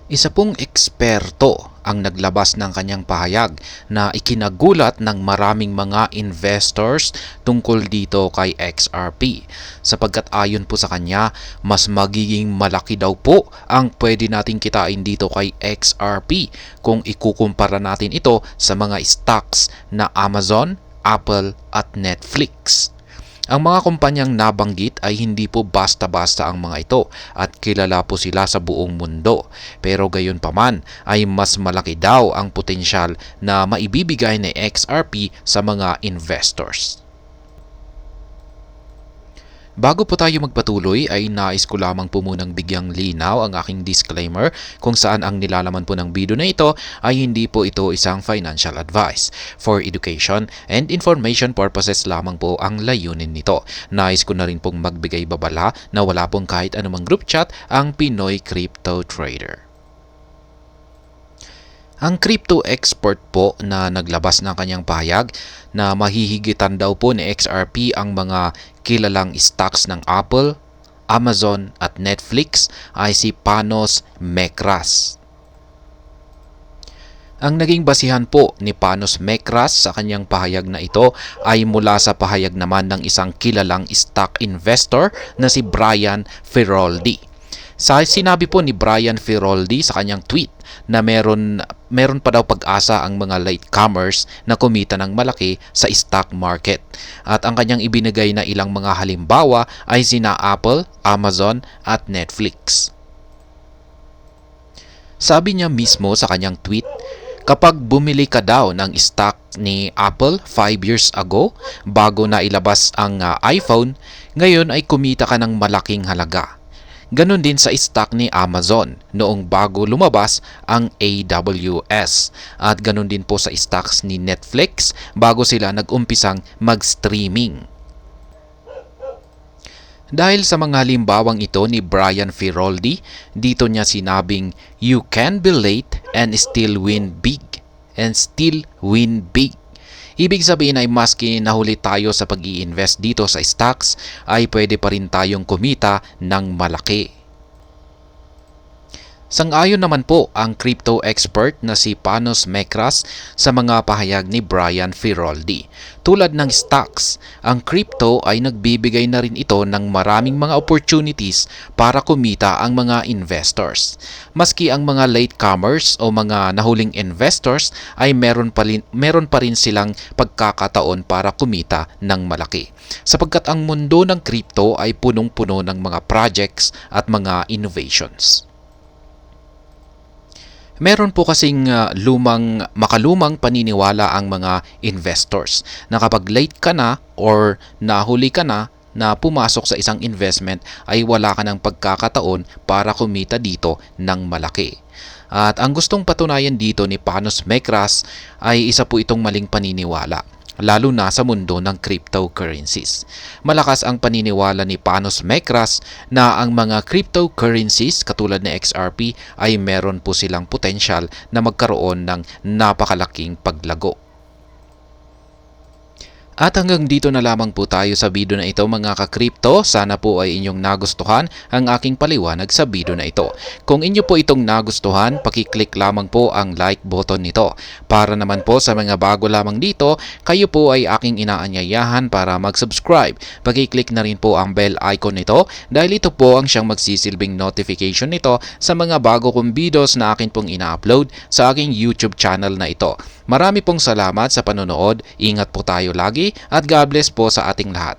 Isa pong eksperto ang naglabas ng kanyang pahayag na ikinagulat ng maraming mga investors tungkol dito kay XRP. Sapagkat ayon po sa kanya, mas magiging malaki daw po ang pwede nating kitain dito kay XRP kung ikukumpara natin ito sa mga stocks na Amazon, Apple at Netflix. Ang mga kumpanyang nabanggit ay hindi po basta-basta ang mga ito at kilala po sila sa buong mundo. Pero gayon pa man ay mas malaki daw ang potensyal na maibibigay ni XRP sa mga investors. Bago po tayo magpatuloy ay nais ko lamang po munang bigyang linaw ang aking disclaimer kung saan ang nilalaman po ng video na ito ay hindi po ito isang financial advice. For education and information purposes lamang po ang layunin nito. Nais ko na rin pong magbigay babala na wala pong kahit anumang group chat ang Pinoy Crypto Trader. Ang crypto expert po na naglabas ng kanyang pahayag na mahihigitan daw po ni XRP ang mga kilalang stocks ng Apple, Amazon at Netflix ay si Panos Mekras. Ang naging basihan po ni Panos Mekras sa kanyang pahayag na ito ay mula sa pahayag naman ng isang kilalang stock investor na si Brian Feroldi. Sinabi po ni Brian Feroldi sa kanyang tweet na meron pa daw pag-asa ang mga latecomers na kumita ng malaki sa stock market. At ang kanyang ibinigay na ilang mga halimbawa ay sina Apple, Amazon at Netflix. Sabi niya mismo sa kanyang tweet, kapag bumili ka daw ng stock ni Apple 5 years ago bago na ilabas ang iPhone, ngayon ay kumita ka ng malaking halaga. Ganon din sa stock ni Amazon noong bago lumabas ang AWS. At ganon din po sa stocks ni Netflix bago sila nag-umpisang mag-streaming. Dahil sa mga halimbawang ito ni Brian Feroldi, dito niya sinabing, "You can be late and still win big." And still win big. Ibig sabihin ay maski nahuli tayo sa pag-i-invest dito sa stocks, ay pwede pa rin tayong kumita ng malaki. Sang-ayon naman po ang crypto expert na si Panos Mekras sa mga pahayag ni Brian Feroldi. Tulad ng stocks, ang crypto ay nagbibigay na rin ito ng maraming mga opportunities para kumita ang mga investors. Maski ang mga latecomers o mga nahuling investors ay meron pa rin silang pagkakataon para kumita ng malaki. Sapagkat ang mundo ng crypto ay punong-puno ng mga projects at mga innovations. Meron po kasing makalumang paniniwala ang mga investors na kapag late ka na or nahuli ka na pumasok sa isang investment ay wala ka ng pagkakataon para kumita dito ng malaki. At ang gustong patunayan dito ni Panos Mekras ay isa po itong maling paniniwala, lalo na sa mundo ng cryptocurrencies. Malakas ang paniniwala ni Panos Mekras na ang mga cryptocurrencies katulad ng XRP ay meron po silang potensyal na magkaroon ng napakalaking paglago. At hanggang dito na lamang po tayo sa video na ito mga ka-crypto. Sana po ay inyong nagustuhan ang aking paliwanag sa video na ito. Kung inyo po itong nagustuhan, pakiclick lamang po ang like button nito. Para naman po sa mga bago lamang dito, kayo po ay aking inaanyayahan para mag-subscribe. Pakiclick na rin po ang bell icon nito dahil ito po ang siyang magsisilbing notification nito sa mga bago kong videos na akin pong ina-upload sa aking YouTube channel na ito. Marami pong salamat sa panonood. Ingat po tayo lagi at God bless po sa ating lahat.